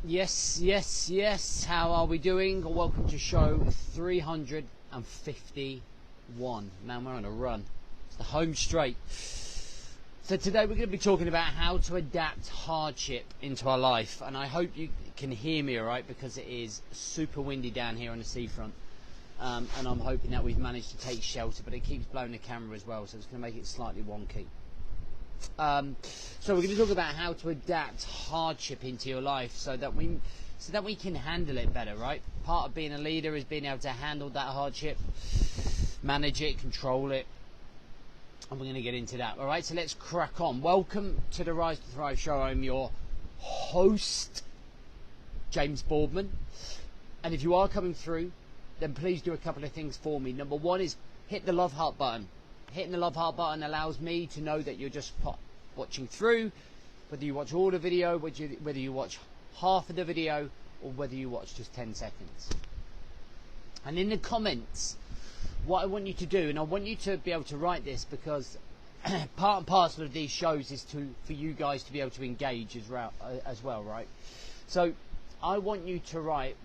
Yes. How are we doing? Welcome to show 351. Man, we're on a run. It's the home straight. So today we're going to be talking about how to adapt hardship into our life. And I hope you can hear me all right, because it is super windy down here on the seafront. And I'm hoping that we've managed to take shelter, but it keeps blowing the camera as well, so it's going to make it slightly wonky. So we're going to talk about how to adapt hardship into your life so that we can handle it better, right? Part of being a leader is being able to handle that hardship, manage it, control it, and we're going to get into that. All right, so let's crack on. Welcome to the Rise to Thrive show. I'm your host, James Boardman, and if you are coming through, then please do a couple of things for me. Number one is hit the love heart button. Hitting the love heart button allows me to know that you're just watching through, whether you watch all the video, whether you watch half of the video, or whether you watch just 10 seconds. And in the comments, what I want you to do, and I want you to be able to write this, because part and parcel of these shows is for you guys to be able to engage as well, right? So I want you to write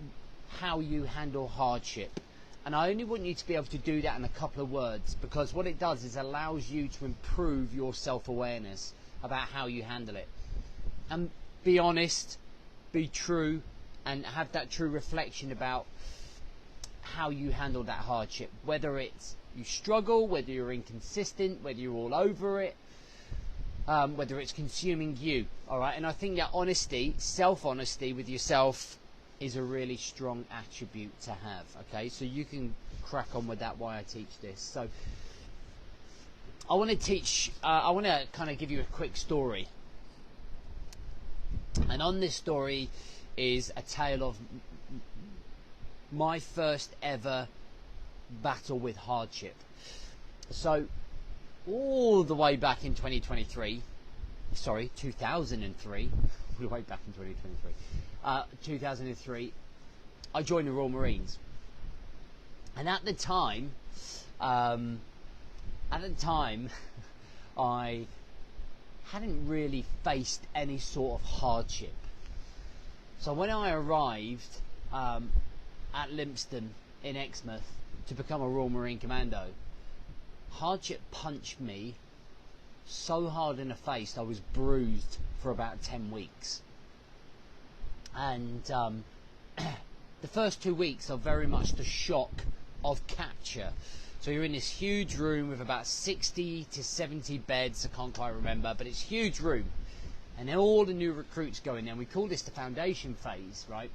how you handle hardship. And I only want you to be able to do that in a couple of words, because what it does is allows you to improve your self-awareness about how you handle it. And be honest, be true, and have that true reflection about how you handle that hardship. Whether it's you struggle, whether you're inconsistent, whether you're all over it, whether it's consuming you. All right, and I think that honesty, self-honesty with yourself, is a really strong attribute to have. Okay, so you can crack on with that while I teach this. So I want to kind of give you a quick story, and on this story is a tale of my first ever battle with hardship. So all the way back in 2003, all the way back in 2003, I joined the Royal Marines, and at the time, I hadn't really faced any sort of hardship. So when I arrived at Lympstone in Exmouth to become a Royal Marine Commando, hardship punched me so hard in the face I was bruised for about 10 weeks. And the first 2 weeks are very much the shock of capture. So you're in this huge room with about 60 to 70 beds, I can't quite remember, but it's a huge room. And then all the new recruits go in there, and we call this the foundation phase, right?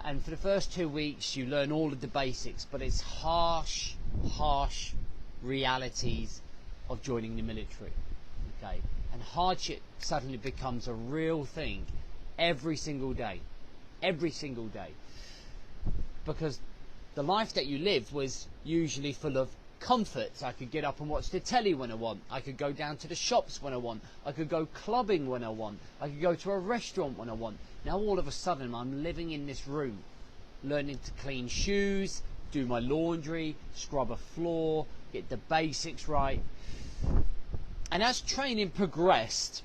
And for the first 2 weeks you learn all of the basics, but it's harsh realities of joining the military. Okay, and hardship suddenly becomes a real thing every single day, because the life that you lived was usually full of comforts. I could get up and watch the telly when I want, I could go down to the shops when I want, I could go clubbing when I want, I could go to a restaurant when I want. Now all of a sudden I'm living in this room, learning to clean shoes, do my laundry, scrub a floor, get the basics right. And as training progressed,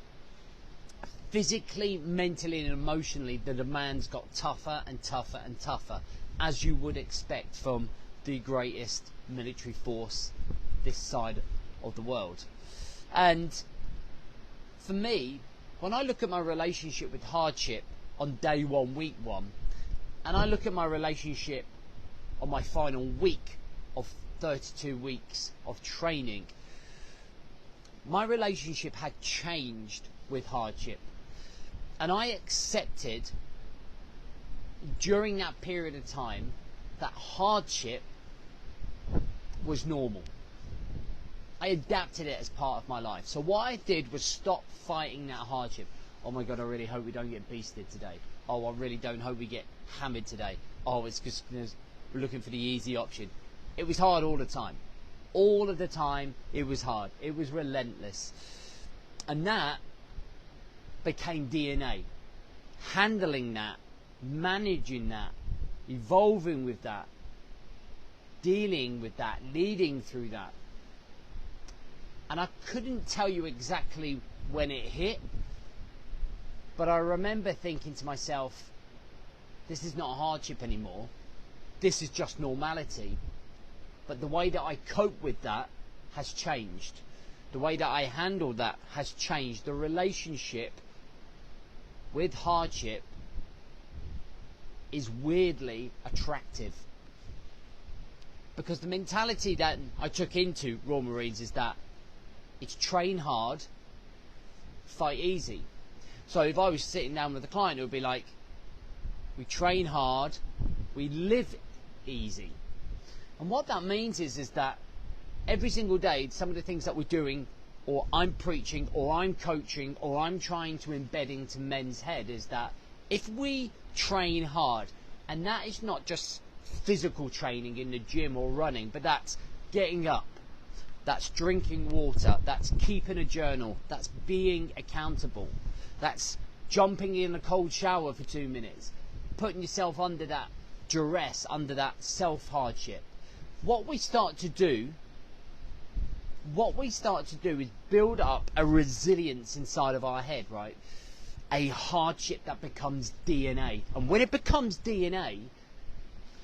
physically, mentally and emotionally, the demands got tougher and tougher and tougher, as you would expect from the greatest military force this side of the world. And for me, when I look at my relationship with hardship on day one, week one, and I look at my relationship on my final week of 32 weeks of training, my relationship had changed with hardship. And I accepted during that period of time that hardship was normal. I adapted it as part of my life. So what I did was stop fighting that hardship. Oh my God, I really hope we don't get beasted today. Oh, I really don't hope we get hammered today. Oh, it's just we're looking for the easy option. It was hard all the time. All of the time it was hard. It was relentless. And that became DNA. Handling that, managing that, evolving with that, dealing with that, leading through that. And I couldn't tell you exactly when it hit, but I remember thinking to myself, This is not a hardship anymore. This is just normality. But the way that I cope with that has changed. The way that I handle that has changed. The relationship with hardship is weirdly attractive. Because the mentality that I took into Royal Marines is that it's train hard, fight easy. So if I was sitting down with a client, it would be like, we train hard, we live easy. And what that means is that every single day, some of the things that we're doing, or I'm preaching, or I'm coaching, or I'm trying to embed into men's head is that if we train hard, and that is not just physical training in the gym or running, but that's getting up, that's drinking water, that's keeping a journal, that's being accountable, that's jumping in a cold shower for 2 minutes, putting yourself under that duress, under that self-hardship. What we start to do is build up a resilience inside of our head, right? A hardship that becomes DNA. And when it becomes DNA,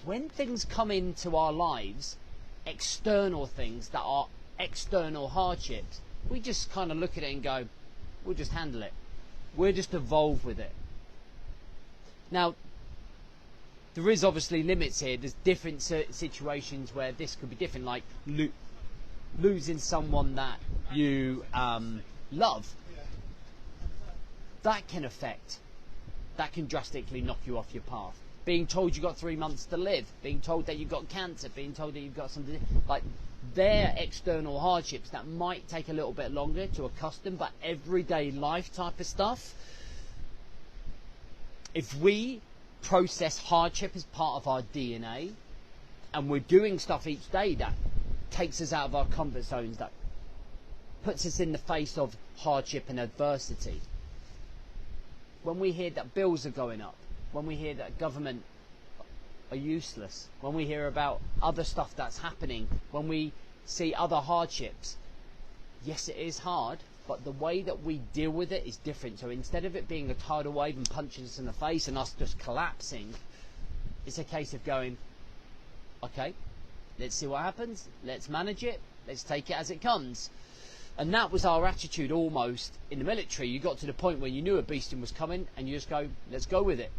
when things come into our lives, external things that are external hardships, we just kind of look at it and go, we'll just handle it. We'll just evolve with it. Now, there is obviously limits here. There's different situations where this could be different, like losing someone that you love. That can drastically knock you off your path. Being told you've got 3 months to live, being told that you've got cancer, being told that you've got something, like they're external hardships that might take a little bit longer to accustom, but everyday life type of stuff, if we process hardship as part of our DNA, and we're doing stuff each day that takes us out of our comfort zones, that puts us in the face of hardship and adversity. When we hear that bills are going up, when we hear that government are useless, when we hear about other stuff that's happening, when we see other hardships, yes, it is hard, but the way that we deal with it is different. So instead of it being a tidal wave and punching us in the face and us just collapsing, it's a case of going, okay, let's see what happens, let's manage it, let's take it as it comes. And that was our attitude almost in the military. You got to the point where you knew a beasting was coming and you just go, let's go with it.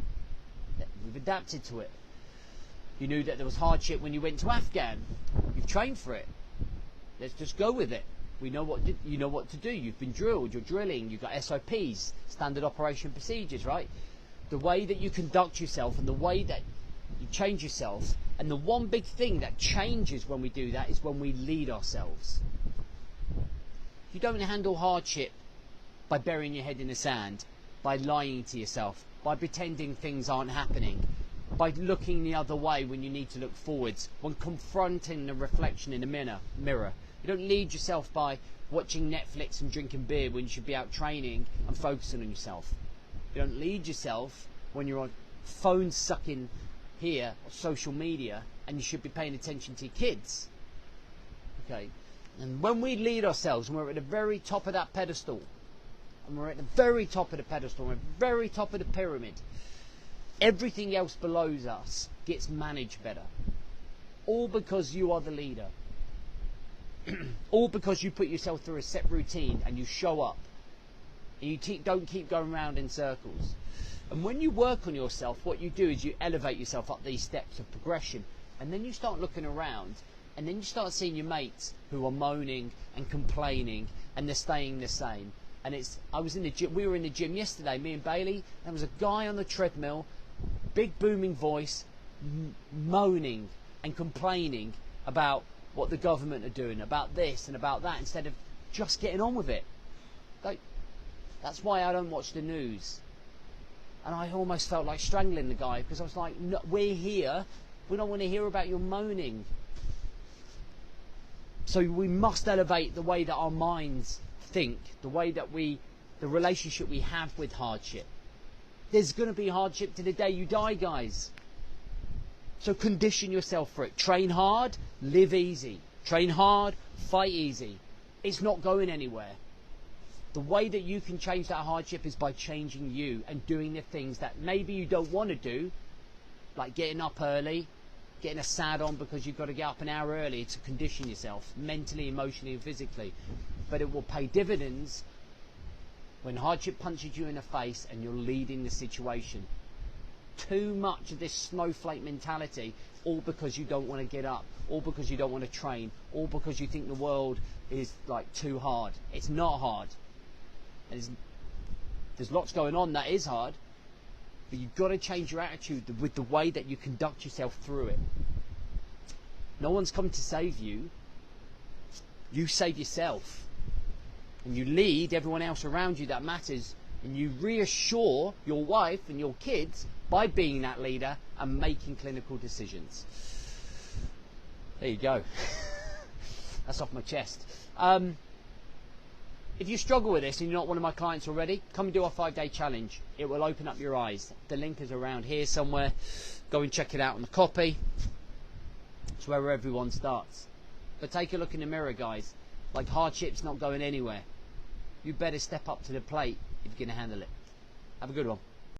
We've adapted to it. You knew that there was hardship when you went to Afghan. You've trained for it. Let's just go with it. We know you know what to do. You've been drilled, you're drilling, you've got SOPs, standard operation procedures, right? The way that you conduct yourself and the way that you change yourself. And the one big thing that changes when we do that is when we lead ourselves. You don't handle hardship by burying your head in the sand, by lying to yourself, by pretending things aren't happening, by looking the other way when you need to look forwards, when confronting the reflection in the mirror. You don't lead yourself by watching Netflix and drinking beer when you should be out training and focusing on yourself. You don't lead yourself when you're on phone sucking here, or social media, and you should be paying attention to your kids. Okay? And when we lead ourselves, and we're at the very top of that pedestal, and we're at the very top of the pedestal, we're at the very top of the pyramid, everything else below us gets managed better. All because you are the leader. All because you put yourself through a set routine and you show up. And you don't keep going around in circles. And when you work on yourself, what you do is you elevate yourself up these steps of progression. And then you start looking around, and then you start seeing your mates who are moaning and complaining, and they're staying the same. And I was in the gym. We were in the gym yesterday, me and Bailey. There was a guy on the treadmill, big booming voice, moaning and complaining about what the government are doing, about this and about that, instead of just getting on with it. Like, that's why I don't watch the news. And I almost felt like strangling the guy, because I was like, no, we're here. We don't want to hear about your moaning. So we must elevate the way that our minds think, the way that the relationship we have with hardship. There's going to be hardship to the day you die, guys. So condition yourself for it. Train hard, live easy. Train hard, fight easy. It's not going anywhere. The way that you can change that hardship is by changing you and doing the things that maybe you don't want to do, like getting up early, getting a sad on because you've got to get up an hour early to condition yourself mentally, emotionally and physically. But it will pay dividends when hardship punches you in the face and you're leading the situation. Too much of this snowflake mentality, all because you don't want to get up, all because you don't want to train, all because you think the world is like too hard. It's not hard. There's lots going on that is hard, but you've got to change your attitude with the way that you conduct yourself through it. No one's come to save you. You save yourself. And you lead everyone else around you that matters. And you reassure your wife and your kids by being that leader and making clinical decisions. There you go. That's off my chest. If you struggle with this and you're not one of my clients already, come and do our 5-day challenge. It will open up your eyes. The link is around here somewhere. Go and check it out on the copy. It's where everyone starts. But take a look in the mirror, guys. Like, hardship's not going anywhere. You better step up to the plate if you're going to handle it. Have a good one.